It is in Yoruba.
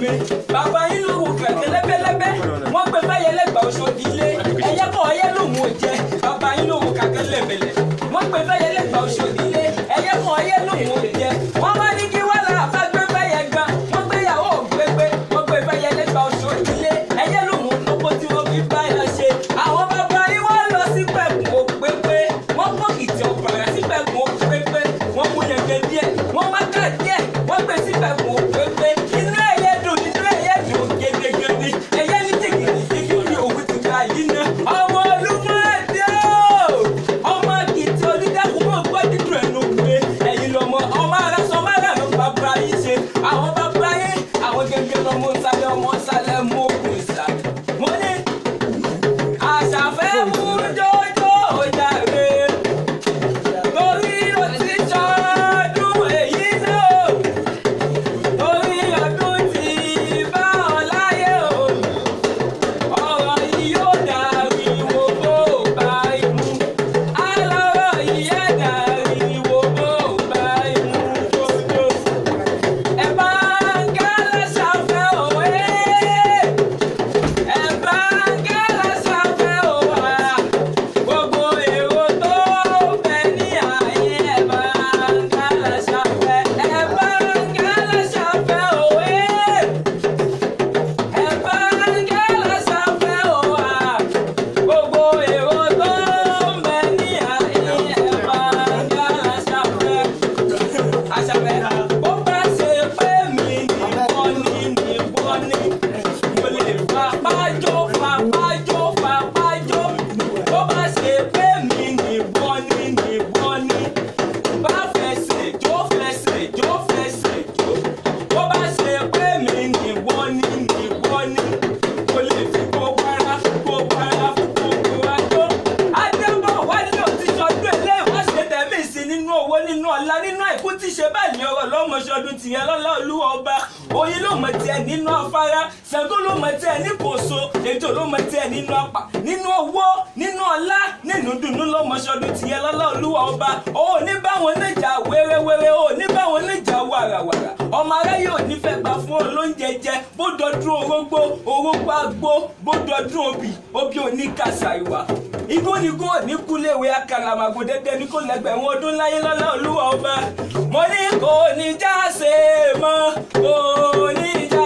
mi bàbá yín ló wò kẹ̀kẹ́ lẹ́bẹ́lẹ́bẹ́ wọ́n gbé fẹ́yẹ lẹ́gbàá Òṣòdì ilé ẹyẹ kọ́ ọyẹ lòun ò jẹ bàbá yín ló wò kẹ̀kẹ́ lẹ́bẹ̀lẹ̀ wọ́n gbé fẹ́yẹ lẹ́gbàá Òṣòdì ilé ẹyẹ kọ́ ọyẹ lòun ò jẹ wọ́n wá ní kí wọ́n là bá gbé fẹ́yẹ gan wọ́n gbéyàwó gbégbé wọ́n gbé fẹ́yẹ lẹ́gbàá Òṣòdì ilé ẹyẹ lòun lóko tí wọ́n fi bá yà ṣe àwọn bàbá yín wọ́n lọ sí pẹ̀kun òpépé wọ́n pọ̀kìtì ọ̀bàrà sí pẹ̀kun òpépé wọ́n mú yẹ̀gẹ̀ díẹ̀ wọ́n má ká díẹ̀ wọ́n gbé sí pẹ̀kun òpépé inú ẹ̀yẹ dùn gẹ́gẹ́gẹ́dẹ́ ẹ̀yẹ ní tìkìtì bí òwú ti gbà yìí ná ọmọ Olúmọdé ọmọ kìtì onídàkùn mọ́ gbọ́ dídùn ẹnu gbé ẹ̀yin lọ́mọ ọmọ arásọ márà ló bàbá yín ṣe àwọn bàbá yín àwọn gẹ́gẹ́ lọ́mọ sálẹ̀ ọmọ sálẹ̀ mọ́ òkú ìsà mo ní Àṣàfẹ́ mú jọjọ òjàre torí ó ti ṣọdún èyí náà torí ọdún tí bá ọ láyé o ọ̀rọ̀ yìí yóò dàríwó bó bá imú alọ́rọ̀ yìí yẹ dàríwó bó bá imú gbogbo ẹ bá ń kẹ́lẹ́ ṣàfẹ́ òwe ẹ bá ń kẹ́lẹ́ ṣàfẹ́ òwà gbogbo èrò tó bẹ ní ààyè ẹ bá ń kẹ́lẹ́ ṣàfẹ́ ẹ bá ń kẹ́lẹ́ ṣàfẹ́ òwe ẹ bá ń kẹ́lẹ́ ṣàfẹ́ òwà gbogbo èrò tó bẹ ní ààyè ẹ bá ń kẹ́lẹ́ ṣàfẹ́ Àṣàfẹ́ bó bá ṣe pé mi nìkan ni mo lè fapájó bó bá ṣe pé mi nìkan ni bá fẹsẹ̀ jó bó bá ṣe pé mi nìkan ni mo lè fi gbogbo ara jó Adébọ̀ wálé òtíṣọ́ ọdún eléyìí wá ṣe tẹ̀mí sí nínú owó nínú ọlá nínú àìkú tí ṣe báyìí ọ̀rọ̀ lọ́mọṣọdún tìyẹn lọ́lá Olúwa ọba oyin ló mọ tiẹ̀ nínú afárá Ṣàngó ló mọ tiẹ̀ ní kòso Ejò ló mọ tiẹ̀ nínú apà nínú owó nínú ọlá nínú dùnú lọ́mọṣọdún tìyẹn lọ́lá Olúwa ọba ó ní báwọn níjà wéréwéré ó ní báwọn níjà wàràwàrà ọmọ aráyé ò ní fẹ́ gbà fún olóúnjẹ jẹ bó dọdún orógbó àgbó bó dọdún obì ò ní kàṣà ìwà igúnnigún ò ní kúléwé akàlàmàgò dẹ́dẹ́ ní kò lẹ́gbẹ̀rún ọdún láyé lọ́lá Olúwa ọba mo ní kò ní já ṣe mọ́ kò ní já